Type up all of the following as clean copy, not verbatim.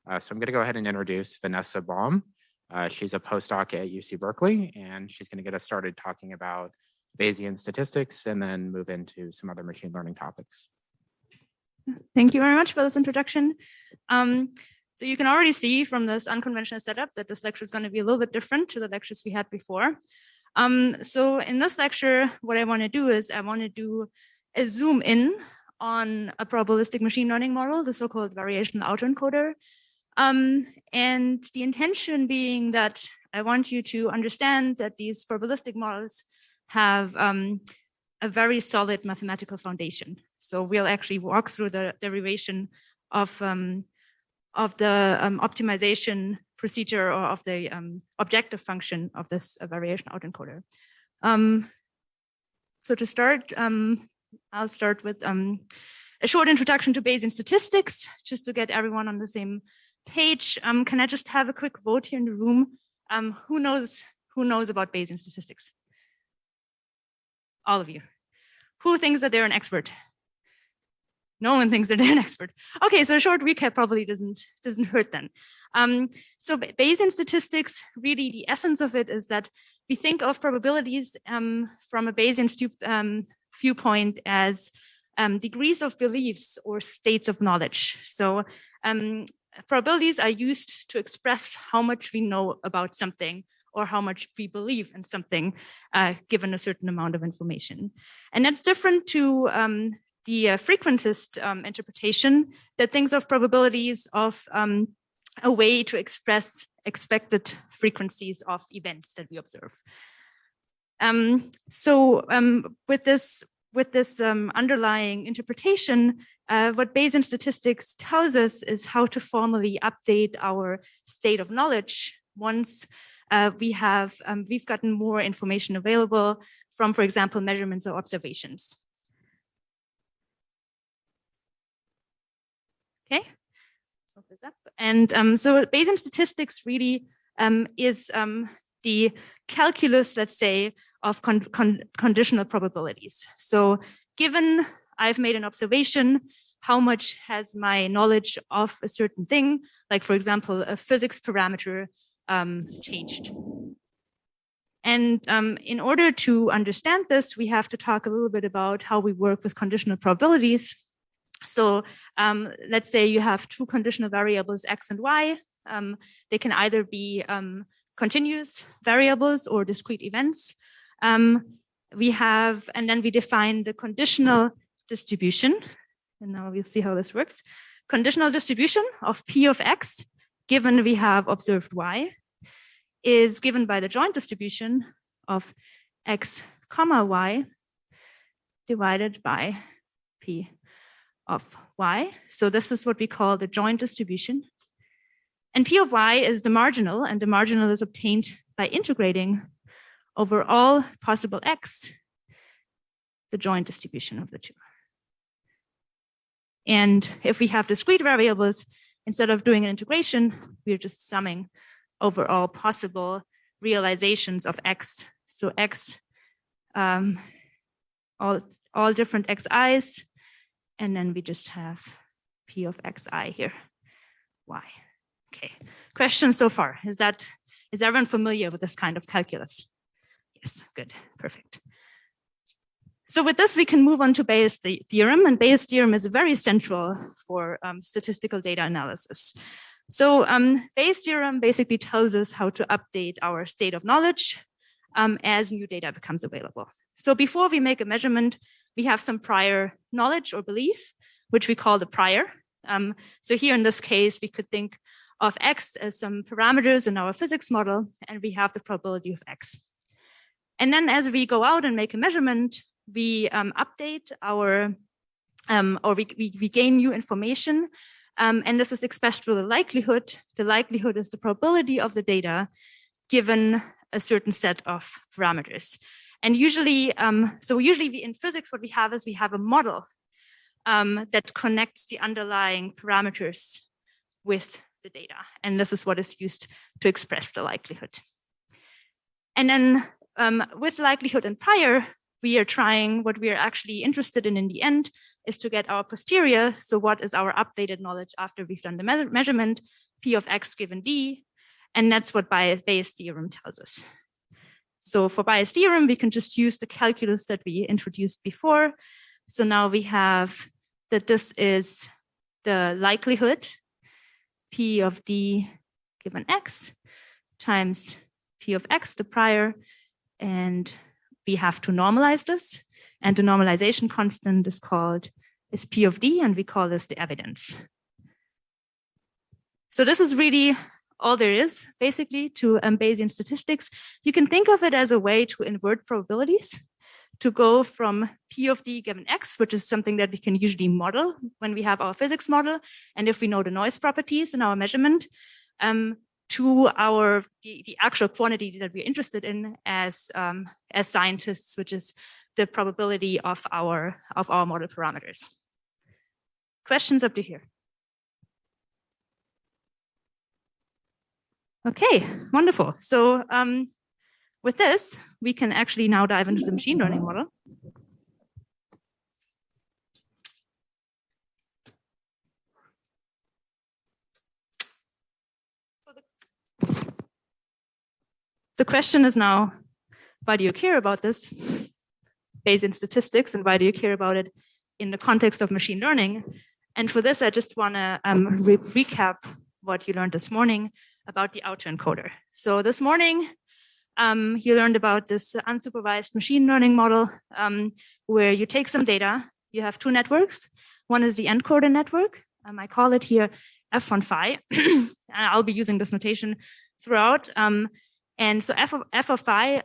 So I'm going to go ahead and introduce Vanessa Baum. She's a postdoc at UC Berkeley, and she's going to get us started talking about Bayesian statistics and then move into some other machine learning topics. Thank you very much for this introduction. So you can already see from this unconventional setup that this lecture is going to be a little bit different to the lectures we had before. So in this lecture, what I want to do is I want to do a zoom in on a probabilistic machine learning model, the so-called variational autoencoder. And the intention being that I want you to understand that these probabilistic models have a very solid mathematical foundation. So we'll actually walk through the derivation of the optimization procedure or of the objective function of this variational autoencoder. So to start, I'll start with a short introduction to Bayesian statistics, just to get everyone on the same page. Can I just have a quick vote here in the room? Who knows about Bayesian statistics? All of you. Who thinks that they're an expert? No one thinks that they're an expert. Okay, so a short recap probably doesn't hurt then. So Bayesian statistics, really the essence of it is that we think of probabilities from a Bayesian viewpoint as degrees of beliefs or states of knowledge. So probabilities are used to express how much we know about something or how much we believe in something given a certain amount of information. And that's different to the frequentist interpretation that thinks of probabilities of a way to express expected frequencies of events that we observe. With this underlying interpretation, what Bayesian statistics tells us is how to formally update our state of knowledge once we've gotten more information available from, for example, measurements or observations. Okay, open this up. And so Bayesian statistics really is the calculus, let's say, of conditional probabilities. So given I've made an observation, how much has my knowledge of a certain thing, like for example, a physics parameter, changed? And in order to understand this, we have to talk a little bit about how we work with conditional probabilities. So let's say you have two conditional variables, x and y. They can either be continuous variables or discrete events. And then we define the conditional distribution. And now we'll see how this works. Conditional distribution of p of x, given we have observed y, is given by the joint distribution of x comma y divided by p of y. So this is what we call the joint distribution. And p of y is the marginal, and the marginal is obtained by integrating over all possible x, the joint distribution of the two. And if we have discrete variables, instead of doing an integration, we're just summing over all possible realizations of x. So x, all different xi's, and then we just have p of xi here, y. Okay, questions so far? Is everyone familiar with this kind of calculus? Yes, good, perfect. So with this, we can move on to Bayes' theorem, and Bayes' theorem is very central for statistical data analysis. So Bayes' theorem basically tells us how to update our state of knowledge as new data becomes available. So before we make a measurement, we have some prior knowledge or belief, which we call the prior. So here in this case, we could think of x as some parameters in our physics model, and we have the probability of x. And then as we go out and make a measurement, we update our, or we gain new information. And this is expressed through the likelihood. The likelihood is the probability of the data given a certain set of parameters. And usually, in physics, what we have is we have a model that connects the underlying parameters with the data. And this is what is used to express the likelihood. And then with likelihood and prior, what we are actually interested in the end is to get our posterior. So what is our updated knowledge after we've done the measurement, P of X given D, and that's what Bayes' theorem tells us. So for Bayes' theorem, we can just use the calculus that we introduced before. So now we have that this is the likelihood P of D given X times P of X, the prior, and we have to normalize this. And the normalization constant is P of D, and we call this the evidence. So this is really all there is, basically, to Bayesian statistics. You can think of it as a way to invert probabilities, to go from P of D given X, which is something that we can usually model when we have our physics model, and if we know the noise properties in our measurement, to the actual quantity that we're interested in as scientists, which is the probability of our model parameters. Questions up to here? Okay, wonderful. So with this, we can actually now dive into the machine learning model. The question is now, why do you care about this Bayesian statistics, and why do you care about it in the context of machine learning? And for this, I just want to recap what you learned this morning about the autoencoder. So this morning, you learned about this unsupervised machine learning model where you take some data. You have two networks. One is the encoder network. I call it here F on phi. I'll be using this notation throughout. And so F of phi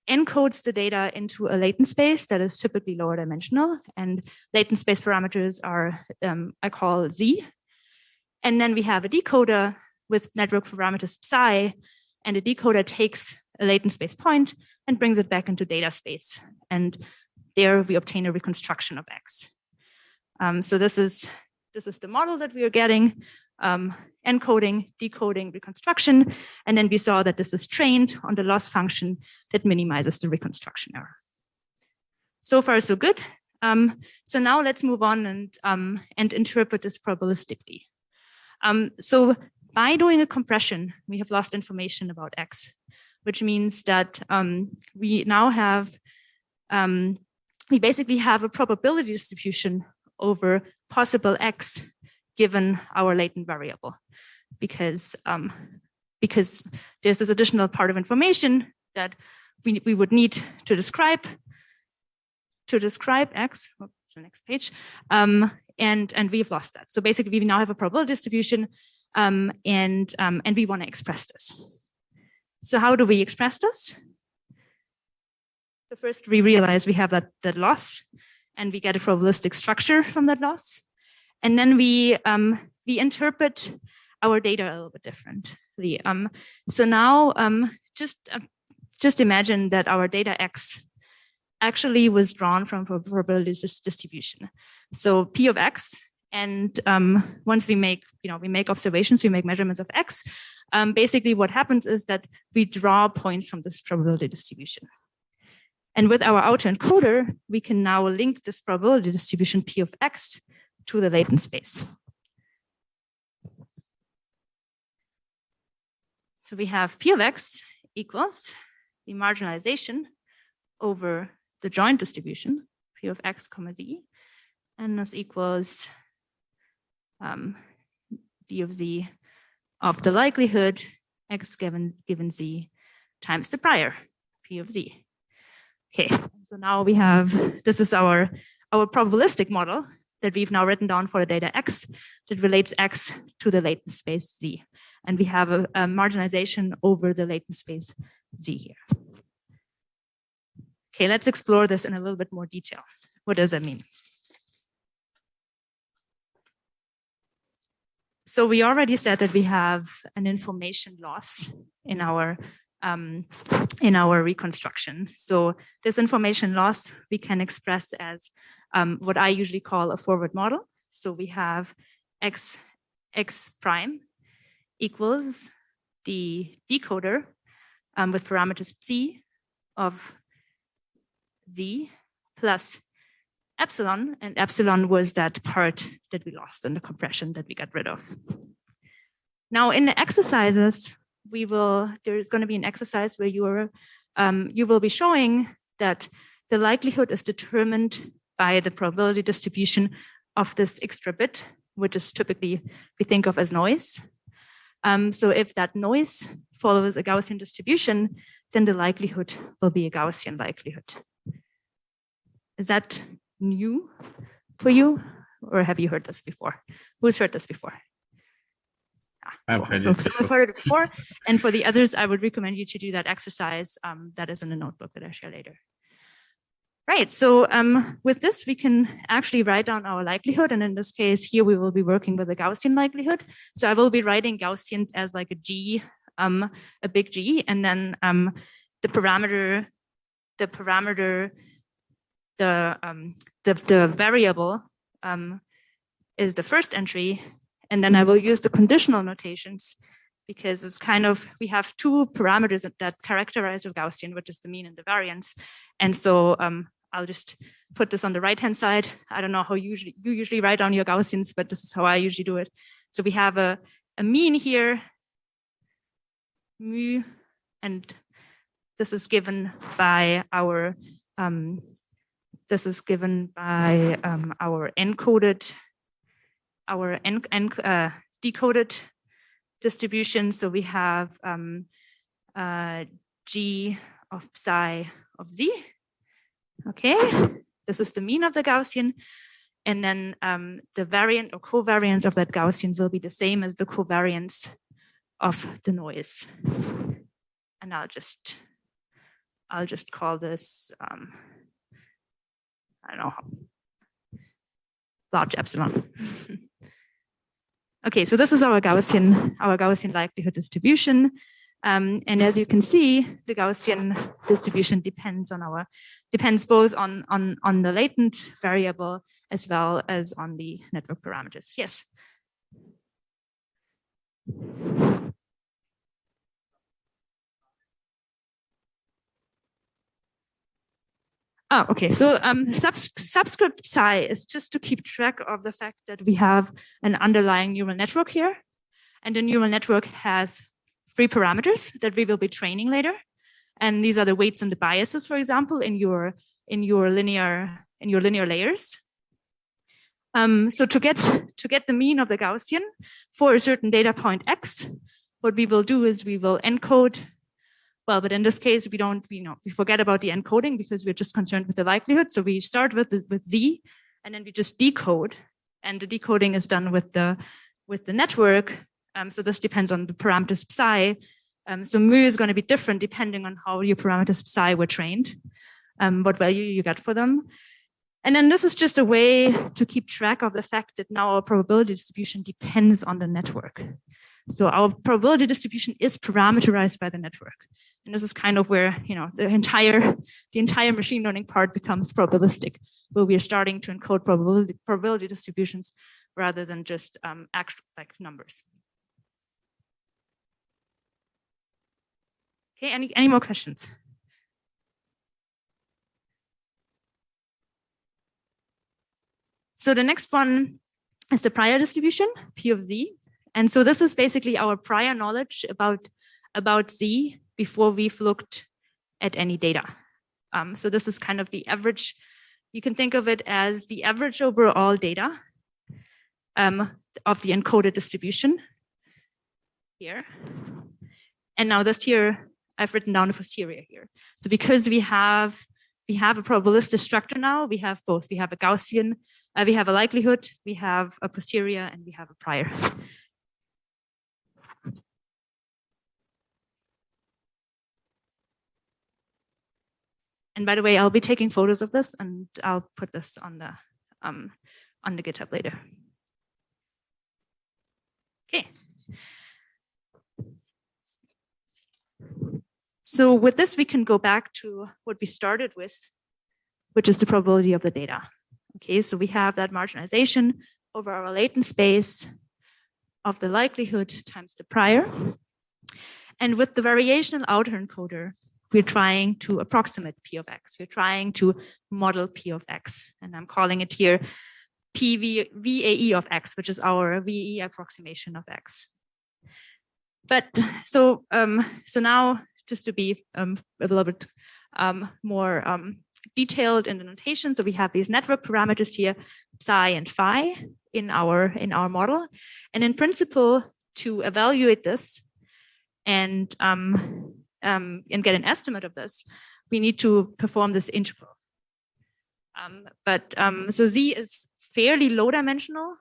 encodes the data into a latent space that is typically lower dimensional. And latent space parameters are, I call Z. And then we have a decoder with network parameters psi, and the decoder takes a latent space point and brings it back into data space. And there we obtain a reconstruction of X. So this is the model that we are getting, encoding, decoding, reconstruction. And then we saw that this is trained on the loss function that minimizes the reconstruction error. So far, so good. So now let's move on and interpret this probabilistically. So by doing a compression, we have lost information about X, which means that we now have, we basically have a probability distribution over possible X given our latent variable, because there's this additional part of information that we would need to describe X. Oops, the next page, and we've lost that. So basically, we now have a probability distribution, and we want to express this. So how do we express this? So first, we realize we have that loss, and we get a probabilistic structure from that loss. And then we interpret our data a little bit differently. So now just imagine that our data X actually was drawn from a probability distribution. So P of X, and once we make observations, we make measurements of X. Basically, what happens is that we draw points from this probability distribution. And with our autoencoder, we can now link this probability distribution P of X to the latent space. So we have P of X equals the marginalization over the joint distribution, P of X comma Z, and this equals D of Z of the likelihood X given Z times the prior, P of Z. Okay, so now we have, this is our probabilistic model that we've now written down for the data X that relates X to the latent space Z. And we have a marginalization over the latent space Z here. Okay, let's explore this in a little bit more detail. What does that mean? So we already said that we have an information loss in our reconstruction. So this information loss we can express as what I usually call a forward model. So we have X prime equals the decoder with parameters psi of Z plus epsilon, and epsilon was that part that we lost in the compression that we got rid of. Now in the exercises, there's going to be an exercise where you will be showing that the likelihood is determined by the probability distribution of this extra bit, which is typically we think of as noise. So if that noise follows a Gaussian distribution, then the likelihood will be a Gaussian likelihood. Is that new for you, or have you heard this before? Who's heard this before? I've heard so I've heard it before. And for the others, I would recommend you to do that exercise that is in the notebook that I share later. Right, so with this, we can actually write down our likelihood. And in this case, here we will be working with a Gaussian likelihood. So I will be writing Gaussians as like a G, a big G, and then the variable is the first entry. And then I will use the conditional notations because it's kind of, we have two parameters that characterize a Gaussian, which is the mean and the variance. And so I'll just put this on the right-hand side. I don't know how you usually write down your Gaussians, but this is how I usually do it. So we have a mean here, mu, and this is given by our decoded distribution. So we have G of psi of Z. Okay, this is the mean of the Gaussian. And then the variant or covariance of that Gaussian will be the same as the covariance of the noise. And I'll just call this, I don't know, large epsilon. Okay, so this is our Gaussian likelihood distribution. And as you can see, the Gaussian distribution depends both on the latent variable as well as on the network parameters. Yes. Oh, okay. So subscript psi is just to keep track of the fact that we have an underlying neural network here, and the neural network has 3 parameters that we will be training later, and these are the weights and the biases, for example, in your linear layers. So to get the mean of the Gaussian for a certain data point x, what we will do is we will encode. Well, but in this case, we forget about the encoding because we're just concerned with the likelihood. So we start with Z, and then we just decode, and the decoding is done with the network. So this depends on the parameters psi. So mu is going to be different depending on how your parameters psi were trained, what value you got for them. And then this is just a way to keep track of the fact that now our probability distribution depends on the network. So our probability distribution is parameterized by the network. And this is kind of where, the entire machine learning part becomes probabilistic, where we are starting to encode probability distributions rather than just actual like numbers. Okay, any more questions? So the next one is the prior distribution, P of Z. And so this is basically our prior knowledge about Z before we've looked at any data. So this is kind of the average. You can think of it as the average over all data of the encoded distribution here. And now this here, I've written down the posterior here. So because we have a probabilistic structure now, we have both. We have a Gaussian, we have a likelihood, we have a posterior, and we have a prior. And by the way, I'll be taking photos of this, and I'll put this on the GitHub later. Okay. So with this, we can go back to what we started with, which is the probability of the data. Okay, so we have that marginalization over our latent space of the likelihood times the prior. And with the variational autoencoder, we're trying to approximate P of X. We're trying to model P of X. And I'm calling it here VAE of X, which is our VAE approximation of X. But so now, just to be a little bit more detailed in the notation, so we have these network parameters here, psi and phi, in our model, and in principle, to evaluate this and get an estimate of this, we need to perform this integral. So Z is fairly low dimensional,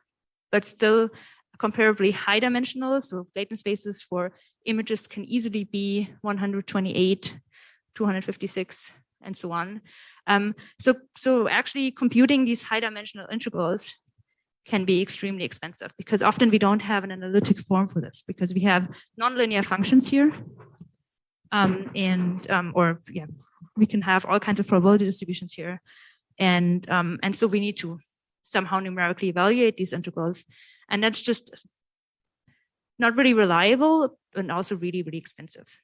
but still comparably high dimensional. So latent spaces for images can easily be 128, 256, and so on. So actually computing these high dimensional integrals can be extremely expensive because often we don't have an analytic form for this because we have nonlinear functions here. We can have all kinds of probability distributions here. And so we need to somehow numerically evaluate these integrals. And that's just not really reliable and also really, really expensive.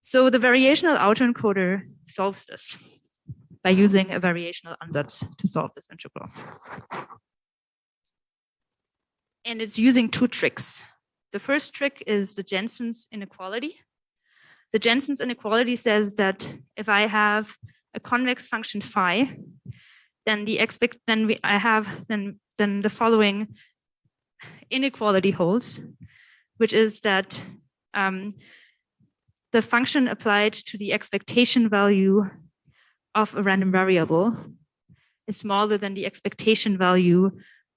So the variational autoencoder solves this by using a variational ansatz to solve this integral. And it's using two tricks. The first trick is the Jensens Inequality. The Jensens Inequality says that if I have a convex function phi, then the following inequality holds, which is that the function applied to the expectation value of a random variable is smaller than the expectation value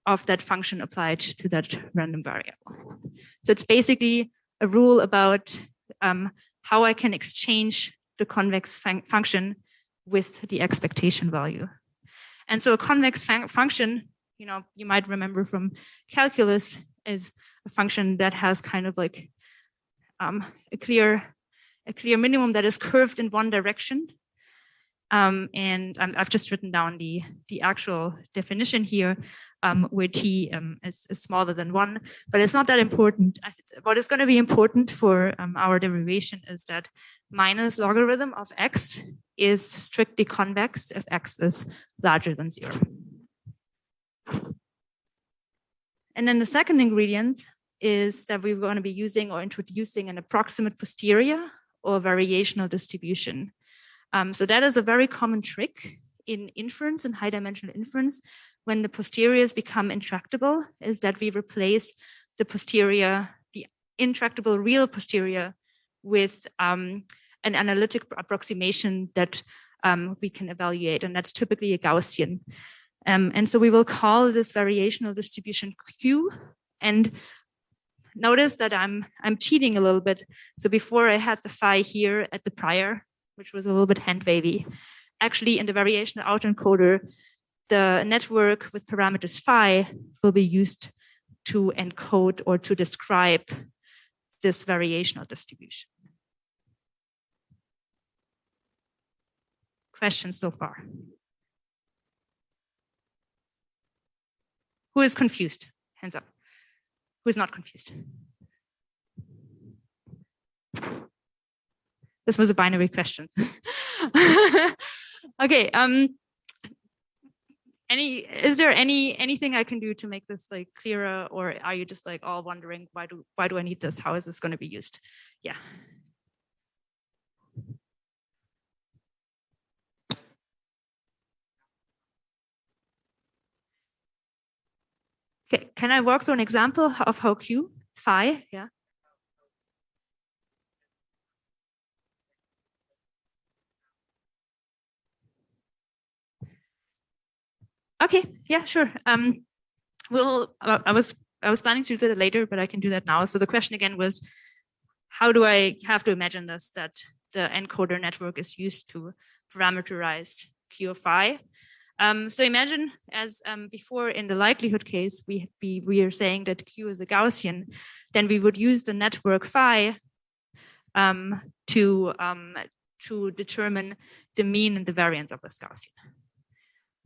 of that function applied to that random variable. So it's basically a rule about how I can exchange the convex function with the expectation value. And so a convex function, you might remember from calculus, is a function that has kind of like a clear minimum that is curved in one direction. And I've just written down the actual definition here, where t is smaller than 1, but it's not that important. What is going to be important for our derivation is that minus logarithm of x is strictly convex if x is larger than 0. And then the second ingredient is that we're going to be using or introducing an approximate posterior or variational distribution. So that is a very common trick in inference and high dimensional inference when the posteriors become intractable, is that we replace the posterior, the intractable real posterior, with an analytic approximation that we can evaluate, and that's typically a Gaussian. And so we will call this variational distribution Q. And notice that I'm cheating a little bit. So before I had the phi here at the prior, which was a little bit hand wavy. Actually, in the variational autoencoder, the network with parameters phi will be used to encode or to describe this variational distribution. Questions so far? Who is confused? Hands up. Who is not confused? This was a binary question. Okay. Is there anything I can do to make this like clearer, or are you just like all wondering why do I need this? How is this going to be used? Yeah. Okay. Can I walk through an example of how Q phi? Yeah. Okay, yeah, sure. I was planning to do that later, but I can do that now. So the question again was, how do I have to imagine this, that the encoder network is used to parameterize Q of phi? So imagine, as before in the likelihood case, we are saying that Q is a Gaussian, then we would use the network phi to determine the mean and the variance of this Gaussian.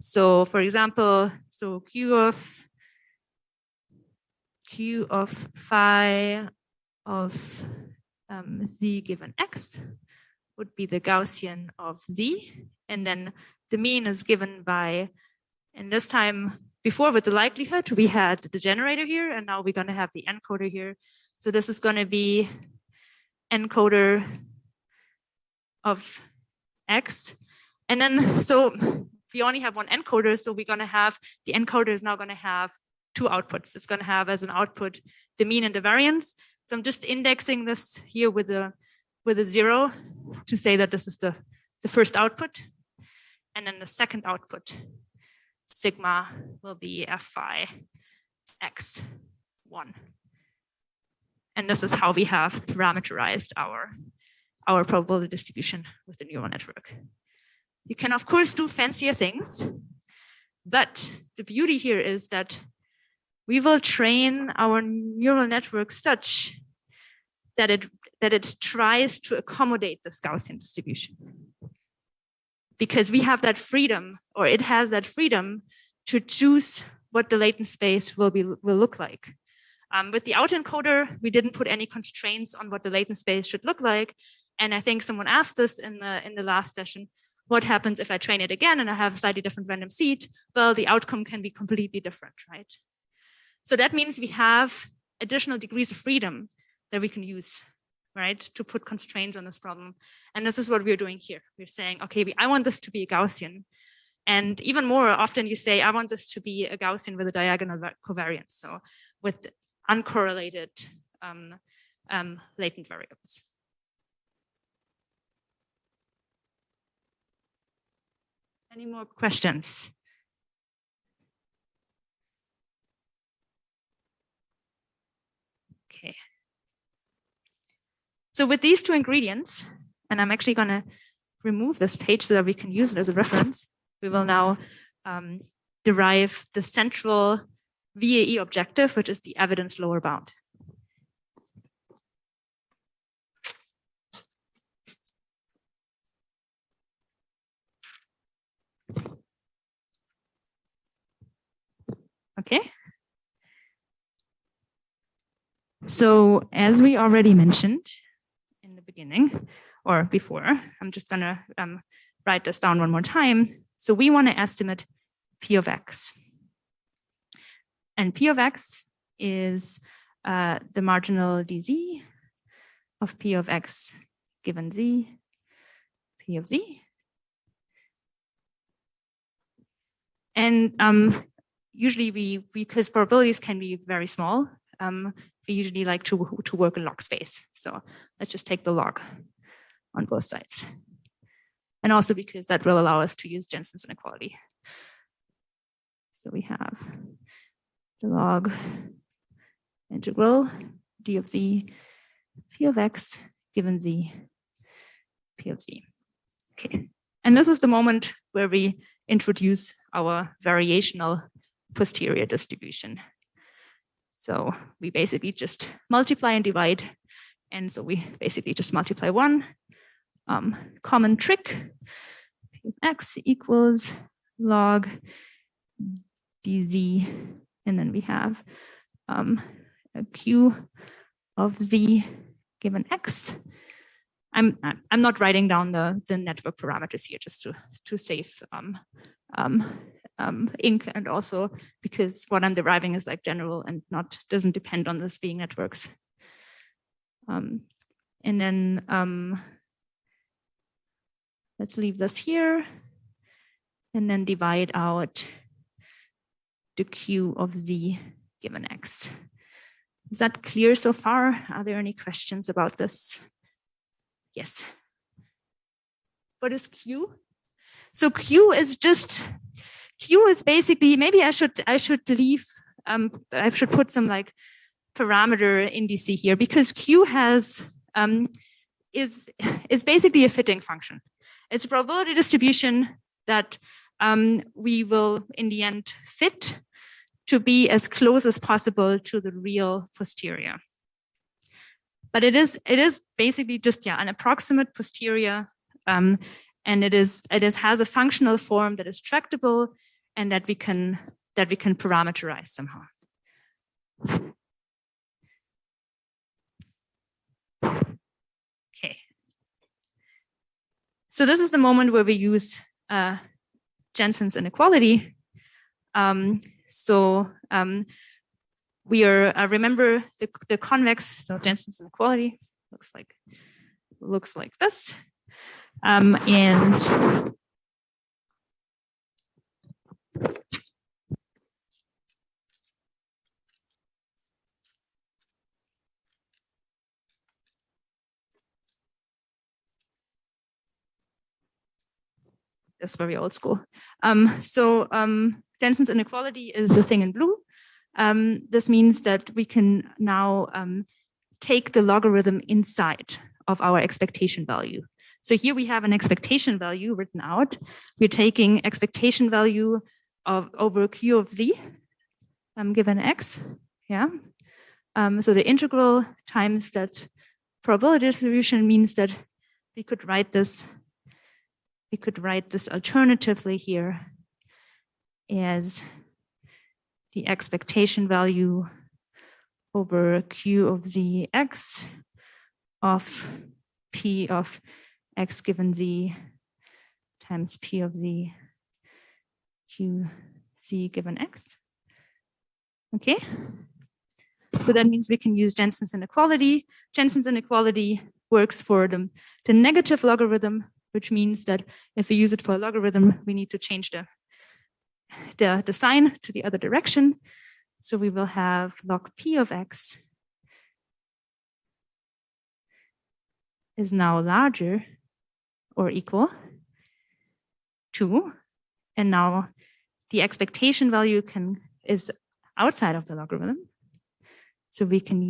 So for example, so Q of phi of z given x would be the Gaussian of Z. And then the mean is given by, and this time before with the likelihood, we had the generator here, and now we're going to have the encoder here. So this is going to be encoder of X. And then, so we only have one encoder, so we're going to have, the encoder is now going to have two outputs. It's going to have as an output the mean and the variance. So I'm just indexing this here with a 0 to say that this is the first output. And then the second output, sigma, will be Fi X1. And this is how we have parameterized our probability distribution with the neural network. You can, of course, do fancier things, but the beauty here is that we will train our neural network such that it tries to accommodate this Gaussian distribution. Because we have that freedom, or it has that freedom to choose what the latent space will look like. With the autoencoder, we didn't put any constraints on what the latent space should look like. And I think someone asked us in the last session, what happens if I train it again and I have a slightly different random seed? Well, the outcome can be completely different, right? So that means we have additional degrees of freedom that we can use, right, to put constraints on this problem. And this is what we're doing here. We're saying, okay, I want this to be a Gaussian. And even more often you say, I want this to be a Gaussian with a diagonal covariance. So with uncorrelated latent variables. Any more questions? Okay. So with these two ingredients, and I'm actually going to remove this page so that we can use it as a reference, we will now derive the central VAE objective, which is the evidence lower bound. Okay. So as we already mentioned in the beginning or before, I'm just going to write this down one more time. So we want to estimate P of X. And P of X is the marginal dz of P of X given Z, P of Z. And usually because probabilities can be very small, we usually like to work in log space. So let's just take the log on both sides. And also because that will allow us to use Jensens Inequality. So we have the log integral d of z, p of x given z, p of z. Okay, and this is the moment where we introduce our variational posterior distribution. So we basically just multiply and divide. And so we basically just multiply one. Common trick, p of x equals log dz. And then we have a q of z given x. I'm not writing down the network parameters here just to save ink, and also because what I'm deriving is like general and doesn't depend on this being networks. And then let's leave this here and then divide out the q of z given x. Is that clear so far? Are there any questions about this? Yes. What is q? So q is basically, maybe I should leave, I should put some like parameter indice here, because q has is basically a fitting function. It's a probability distribution that we will in the end fit to be as close as possible to the real posterior. But it is basically just an approximate posterior, and it has a functional form that is tractable and that we can parameterize somehow. Okay. So this is the moment where we use Jensens Inequality. We are remember the convex, so Jensens Inequality looks like this, and that's very old school. Jensens Inequality is the thing in blue. This means that we can now take the logarithm inside of our expectation value. So here we have an expectation value written out. We're taking expectation value of over Q of Z given X. Yeah. So the integral times that probability distribution means that we could write this alternatively here as the expectation value over Q of ZX of P of X given Z times P of Z Q Z given X. Okay. So that means we can use Jensens Inequality. Jensens Inequality works for the negative logarithm, which means that if we use it for a logarithm, we need to change the sign to the other direction. So we will have log P of X is now larger or equal to, and now the expectation value is outside of the logarithm. So we can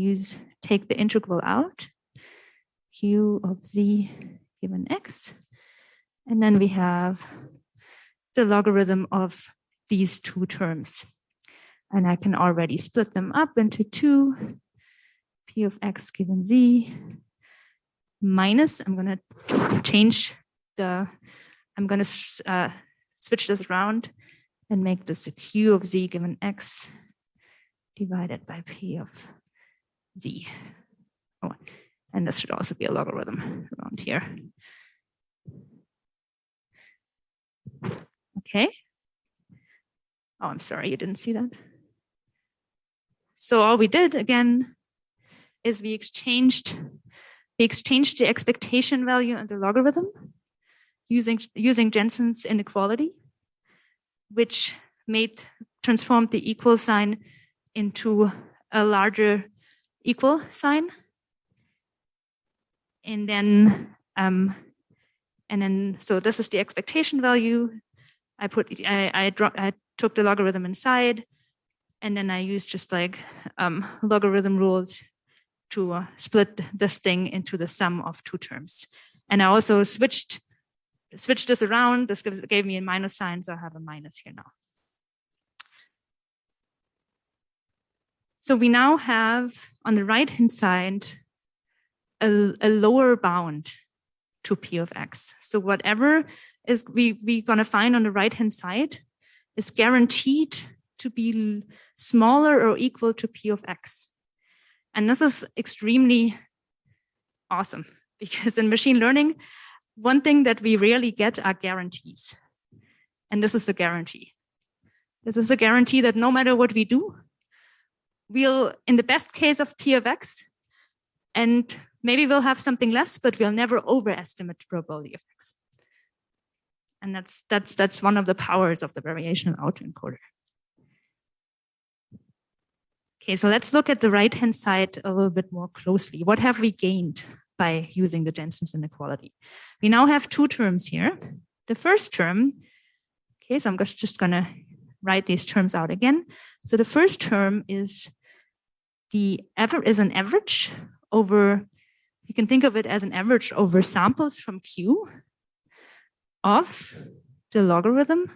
take the integral out, Q of Z given X, and then we have the logarithm of these two terms. And I can already split them up into two, P of X given Z minus, I'm going to switch this around and make this a Q of Z given X divided by P of Z. Oh, and this should also be a logarithm around here. Okay. Oh, I'm sorry, you didn't see that. So all we did again is we exchanged the expectation value and the logarithm using Jensens Inequality, which transformed the equal sign into a larger equal sign. And then so this is the expectation value. I took the logarithm inside, and then I used just like logarithm rules to split this thing into the sum of two terms. And I also switched this around. This gave me a minus sign, so I have a minus here now. So we now have on the right-hand side a lower bound to P of X. So whatever is we're going to find on the right-hand side is guaranteed to be smaller or equal to P of X. And this is extremely awesome because in machine learning, one thing that we rarely get are guarantees. And this is a guarantee. This is a guarantee that no matter what we do, we'll, in the best case of P of X, and maybe we'll have something less, but we'll never overestimate the probability of X. And that's one of the powers of the variational autoencoder. Okay, so let's look at the right-hand side a little bit more closely. What have we gained by using the Jensens Inequality? We now have two terms here. The first term, okay, so I'm just gonna write these terms out again. So the first term is an average over, you can think of it as an average over samples from Q of the logarithm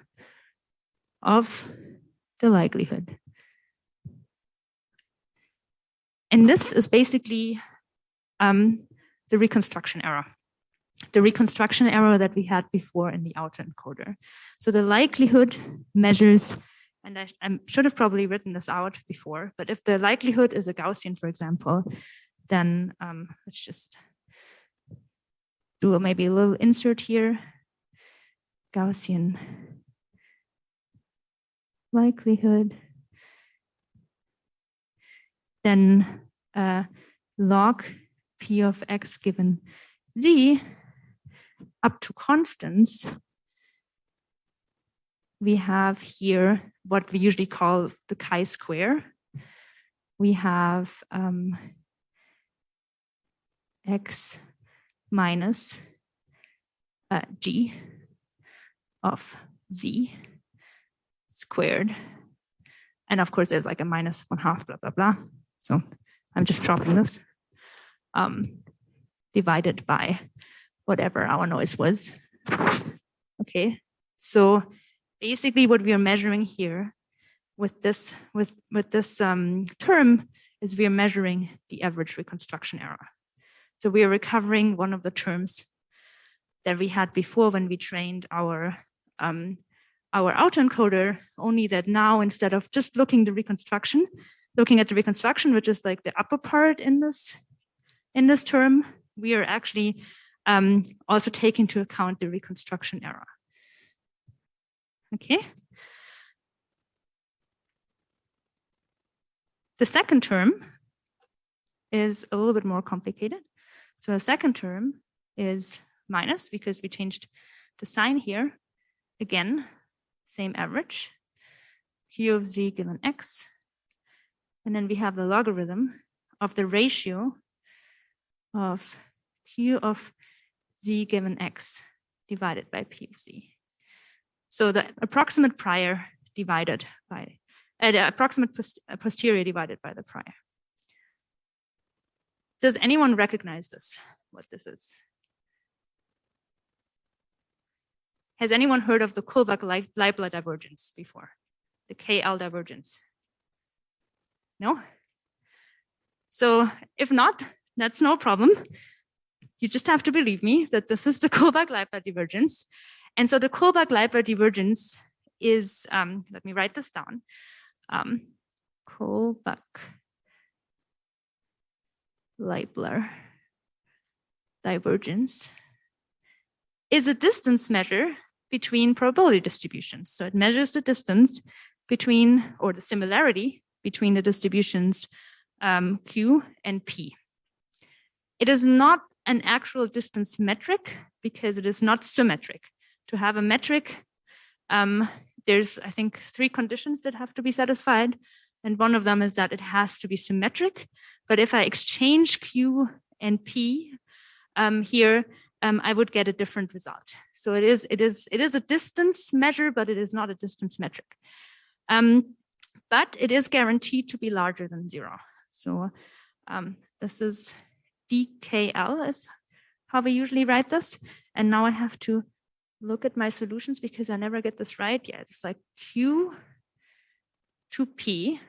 of the likelihood. And this is basically the reconstruction error. The reconstruction error that we had before in the autoencoder. So the likelihood measures, and I should have probably written this out before, but if the likelihood is a Gaussian, for example, then let's just do maybe a little insert here. Gaussian likelihood. Then log P of X given Z up to constants. We have here what we usually call the chi-square. We have X minus G of Z squared. And of course, there's like a minus 1/2, blah, blah, blah. So I'm just dropping this. Divided by whatever our noise was. Okay, so basically what we are measuring here with this term is we are measuring the average reconstruction error. So we are recovering one of the terms that we had before when we trained our autoencoder, only that now instead of just looking at the reconstruction, which is like the upper part in this term, we are actually also taking into account the reconstruction error. Okay. The second term is a little bit more complicated. So the second term is minus because we changed the sign here. Again, same average, Q of Z given X. And then we have the logarithm of the ratio of Q of Z given X divided by P of Z. So the approximate prior divided by, the approximate posterior divided by the prior. Does anyone recognize this, what this is? Has anyone heard of the kobach-Leibler divergence before? The KL divergence? No? So if not, that's no problem. You just have to believe me that this is the kobach-Leibler divergence. And so the kobach-Leibler divergence is, let me write this down. Kobach-Leibler divergence is a distance measure between probability distributions. So it measures the distance between, or the similarity between the distributions Q and P. It is not an actual distance metric because it is not symmetric. To have a metric, there's, I think, 3 conditions that have to be satisfied. And one of them is that it has to be symmetric. But if I exchange Q and P here, I would get a different result. So it is a distance measure, but it is not a distance metric. But it is guaranteed to be larger than 0. So this is DKL is how we usually write this. And now I have to look at my solutions because I never get this right. Yeah, it's like Q to P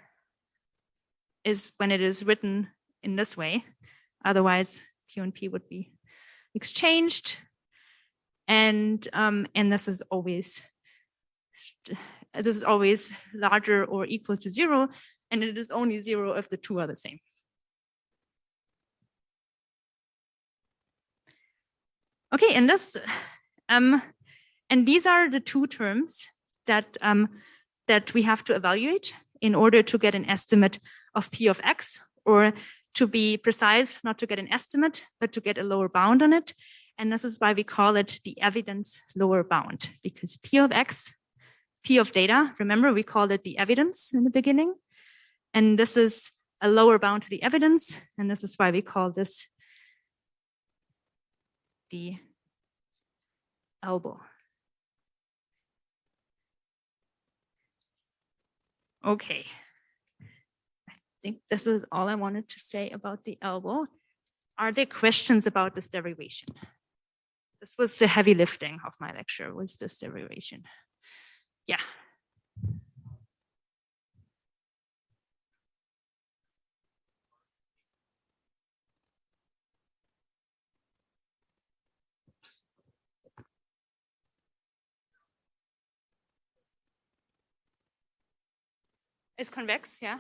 is when it is written in this way. Otherwise, Q and P would be exchanged. And this is always larger or equal to 0. And it is only 0 if the 2 are the same. Okay, and this, and these are the 2 terms that that we have to evaluate in order to get an estimate of P of X, or to be precise, not to get an estimate, but to get a lower bound on it. And this is why we call it the evidence lower bound, because P of X, P of data, remember we called it the evidence in the beginning. And this is a lower bound to the evidence. And this is why we call this the elbow. Okay. I think this is all I wanted to say about the elbow. Are there questions about this derivation? This was the heavy lifting of my lecture, was this derivation. Yeah. It's convex, yeah.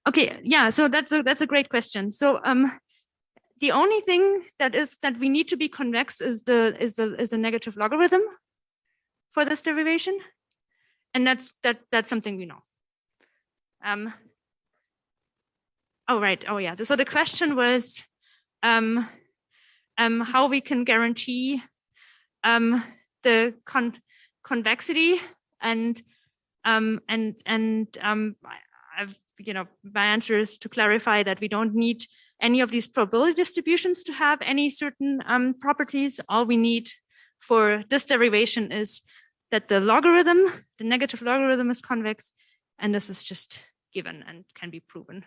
Okay, yeah, so that's a great question. So the only thing that we need to be convex is the negative logarithm for this derivation, and that's something we know. Oh right, oh yeah. So the question was how we can guarantee the convexity and I've, my answer is to clarify that we don't need any of these probability distributions to have any certain properties. All we need for this derivation is that the logarithm, the negative logarithm, is convex, and this is just given and can be proven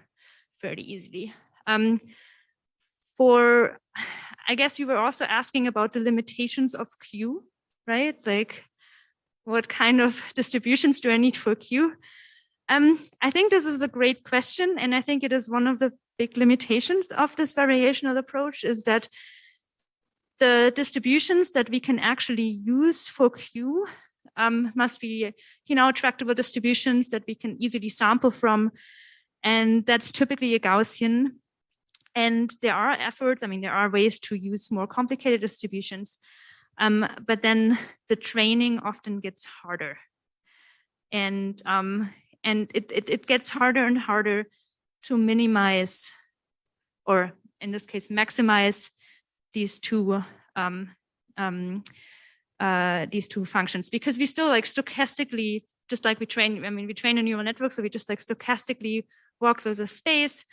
fairly easily. I guess you were also asking about the limitations of Q, right? Like, what kind of distributions do I need for Q? I think this is a great question, and I think it is one of the big limitations of this variational approach is that the distributions that we can actually use for Q must be, tractable distributions that we can easily sample from, and that's typically a Gaussian. And there are efforts, there are ways to use more complicated distributions, but then the training often gets harder. And it gets harder and harder to minimize, or in this case, maximize these two functions, because we still stochastically, just like we train a neural network, so we just stochastically walk through the space,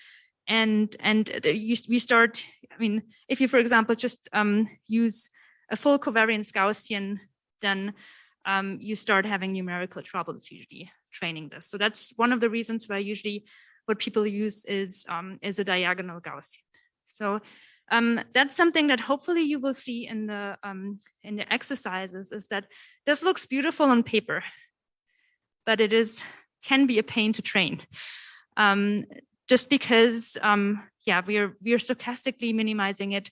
and we start. If you, for example, just use a full covariance Gaussian, then you start having numerical troubles usually training this. So that's one of the reasons why usually what people use is a diagonal Gaussian. So that's something that hopefully you will see in the exercises, is that this looks beautiful on paper, but it can be a pain to train. Just because we are stochastically minimizing it,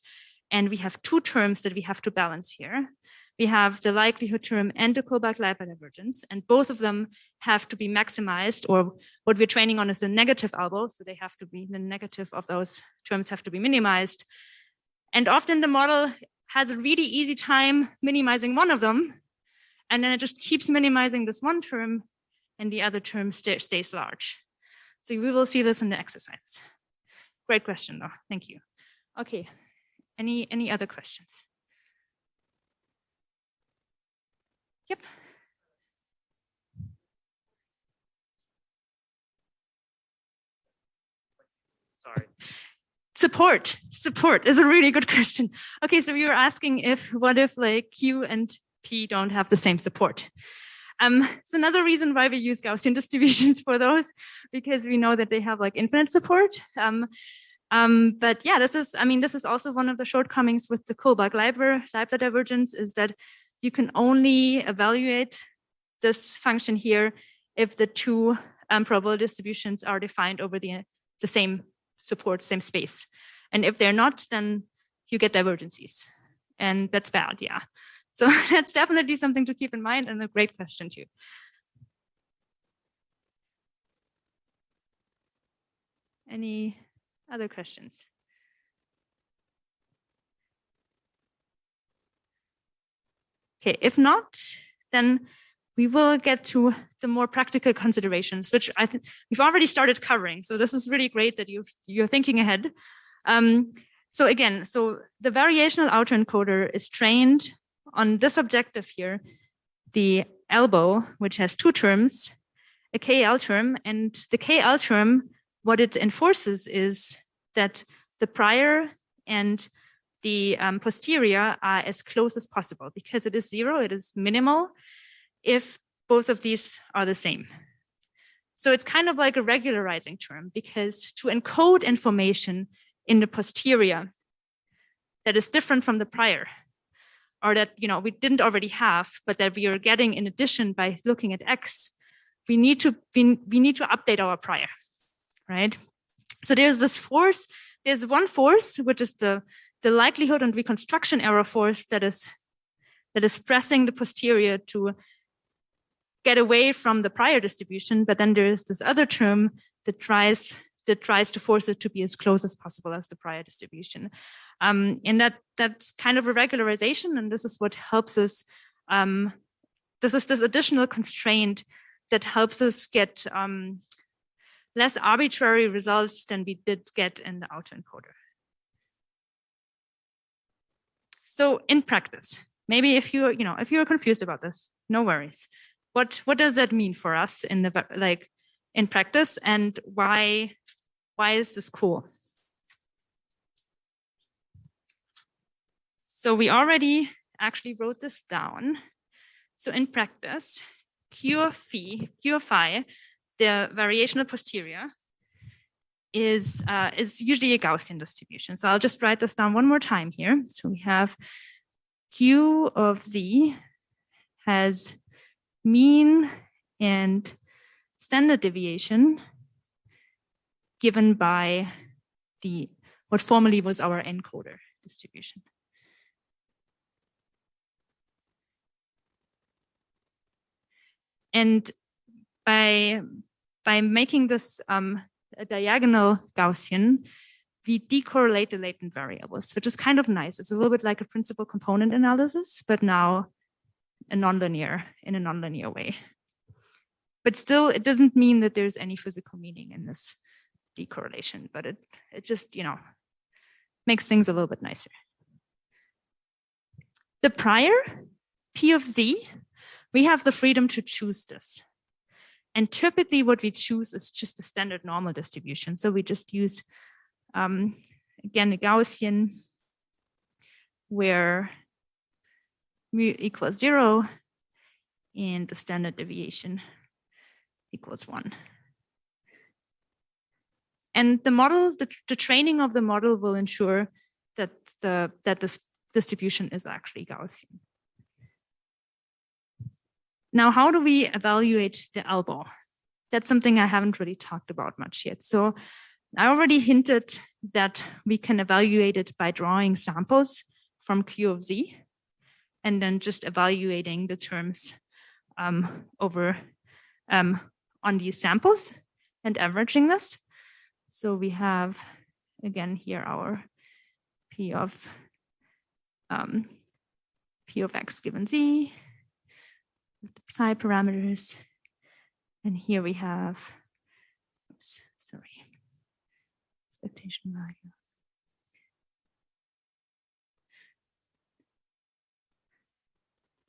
and we have two terms that we have to balance here. We have the likelihood term and the kobach divergence, and both of them have to be maximized, or what we're training on is the negative elbow, so they have to be, the negative of those terms have to be minimized. And often the model has a really easy time minimizing one of them, and then it just keeps minimizing this one term, and the other term stays large. So we will see this in the exercises. Great question though, thank you. Okay, any other questions? Yep. Sorry. Support is a really good question. Okay, so we were asking what if Q and P don't have the same support? It's another reason why we use Gaussian distributions for those, because we know that they have infinite support. But yeah, this is also one of the shortcomings with the kobach divergence, is that you can only evaluate this function here if the two probability distributions are defined over the same support, same space. And if they're not, then you get divergences. And that's bad, yeah. So that's definitely something to keep in mind, and a great question too. Any other questions? Okay, if not, then we will get to the more practical considerations, which I think we've already started covering. So this is really great that you're thinking ahead. So the variational autoencoder is trained on this objective here, the elbow, which has two terms, a KL term, and the KL term, what it enforces is that the prior and the posterior are as close as possible, because it is zero, it is minimal if both of these are the same. So it's kind of like a regularizing term, because to encode information in the posterior that is different from the prior, or that we didn't already have, but that we are getting in addition by looking at X, we need to update our prior, right? So there's this force. There's one force, which is the likelihood and reconstruction error force that is pressing the posterior to get away from the prior distribution. But then there is this other term that tries that tries to force it to be as close as possible as the prior distribution. And that's kind of a regularization, and this is what helps us. This is this additional constraint that helps us get less arbitrary results than we did get in the autoencoder. So in practice, maybe if you're confused about this, no worries. What does that mean for us in the in practice, and why is this cool? So we already actually wrote this down. So in practice, Q of phi, the variational posterior, is usually a Gaussian distribution. So I'll just write this down one more time here. So we have Q of Z has mean and standard deviation given by what formerly was our encoder distribution. And by making this a diagonal Gaussian, we decorrelate the latent variables, which is kind of nice. It's a little bit like a principal component analysis, but now in a nonlinear way. But still, it doesn't mean that there's any physical meaning in this decorrelation, but it just, makes things a little bit nicer. The prior, P of Z, we have the freedom to choose this. And typically what we choose is just the standard normal distribution. So we just use, again, a Gaussian where mu equals 0 and the standard deviation equals 1. And the model, the training of the model will ensure that this distribution is actually Gaussian. Now, how do we evaluate the elbow? That's something I haven't really talked about much yet. So I already hinted that we can evaluate it by drawing samples from Q of Z and then just evaluating the terms on these samples and averaging this. So we have, again, here our P of X given Z, with the psi parameters. And here we have, expectation value.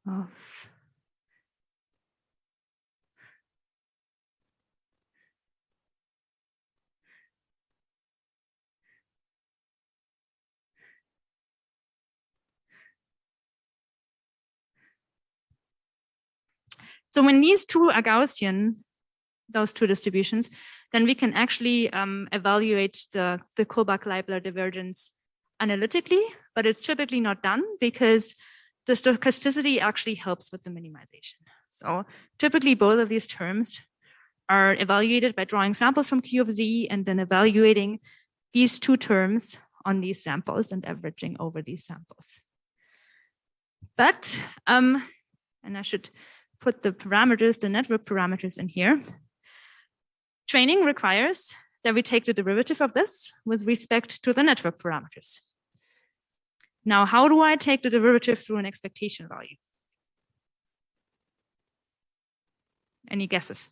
Of So when these two are Gaussian, those two distributions, then we can actually evaluate the kobach-Leibler divergence analytically, but it's typically not done because the stochasticity actually helps with the minimization. So typically both of these terms are evaluated by drawing samples from Q of Z and then evaluating these two terms on these samples and averaging over these samples. But, and I should put the parameters, the network parameters in here. Training requires that we take the derivative of this with respect to the network parameters. Now, how do I take the derivative through an expectation value? Any guesses?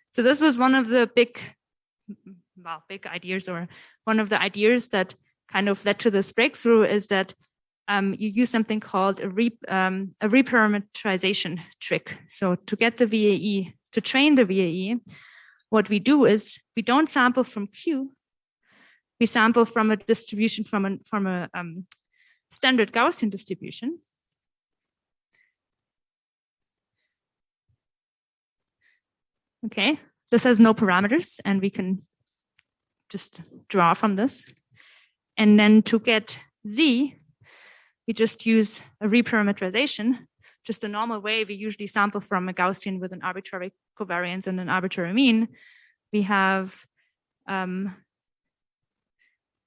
So this was one of the big ideas, or one of the ideas that kind of led to this breakthrough, is that you use something called a reparameterization trick. So to get the VAE, to train the VAE, what we do is we don't sample from Q, we sample from a distribution from a standard Gaussian distribution. Okay, this has no parameters and we can just draw from this. And then to get Z, we just use a reparameterization, just a normal way we usually sample from a Gaussian with an arbitrary covariance and an arbitrary mean. We have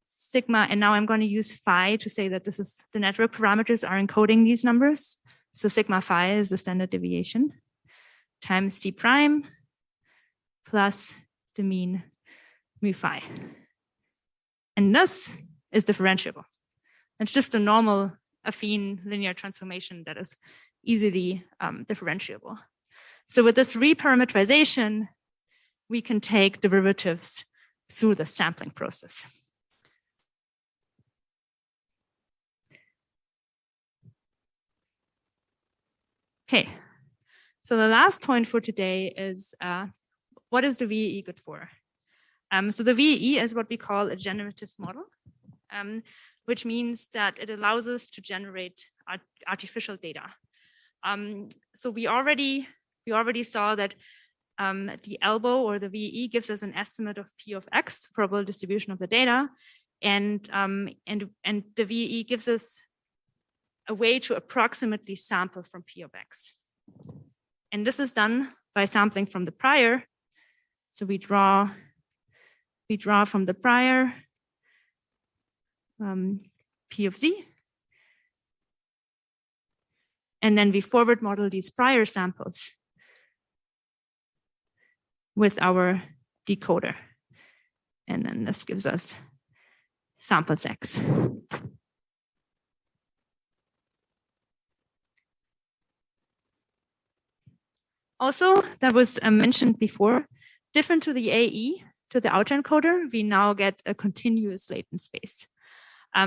sigma, and now I'm going to use phi to say that this is the network parameters are encoding these numbers. So sigma phi is the standard deviation. times C prime plus the mean mu phi. And this is differentiable. It's just a normal affine linear transformation that is easily differentiable. So with this reparameterization, we can take derivatives through the sampling process. Okay, so the last point for today is what is the VAE good for? So the VAE is what we call a generative model, which means that it allows us to generate artificial data. So we already saw that the elbow or the VAE gives us an estimate of P of X, probable distribution of the data, and the VAE gives us a way to approximately sample from P of X. And this is done by sampling from the prior. So we draw from the prior P of Z. And then we forward model these prior samples with our decoder. And then this gives us samples X. Also, that was mentioned before, different to the AE, to the autoencoder, we now get a continuous latent space.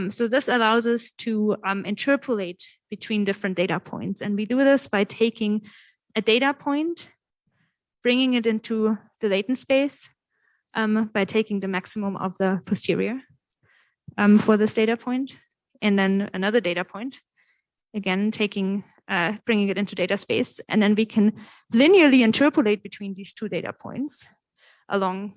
So this allows us to interpolate between different data points. And we do this by taking a data point, bringing it into the latent space by taking the maximum of the posterior for this data point. And then another data point, again, bringing it into data space. And then we can linearly interpolate between these two data points along,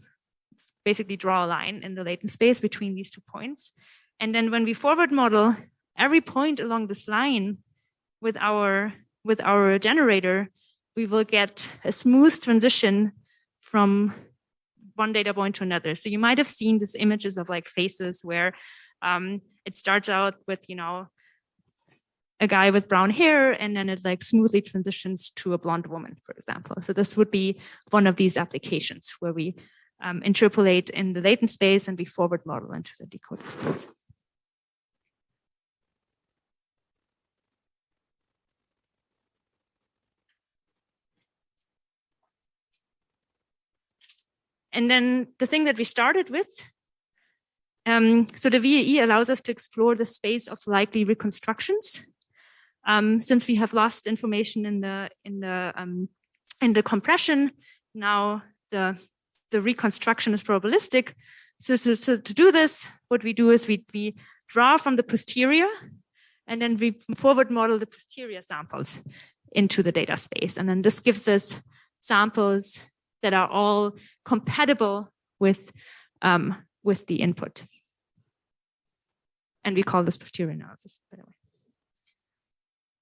basically draw a line in the latent space between these 2 points. And then when we forward model every point along this line with our generator, we will get a smooth transition from one data point to another. So you might have seen these images of like faces where it starts out with, a guy with brown hair, and then it like smoothly transitions to a blonde woman, for example. So this would be one of these applications where we interpolate in the latent space and we forward model into the decoder space. And then the thing that we started with, so the VAE allows us to explore the space of likely reconstructions. Since we have lost information in the compression, now the reconstruction is probabilistic. So to do this, what we do is we draw from the posterior, and then we forward model the posterior samples into the data space. And then this gives us samples that are all compatible with the input. And we call this posterior analysis, by the way.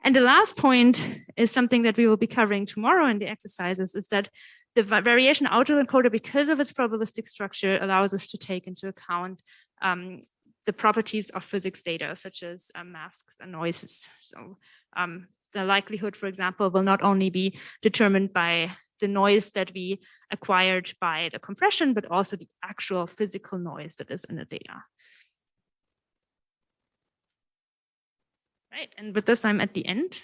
And the last point is something that we will be covering tomorrow in the exercises, is that the variation autoencoder, because of its probabilistic structure, allows us to take into account the properties of physics data, such as masks and noises. So the likelihood, for example, will not only be determined by the noise that we acquired by the compression, but also the actual physical noise that is in the data. Right, and with this, I'm at the end.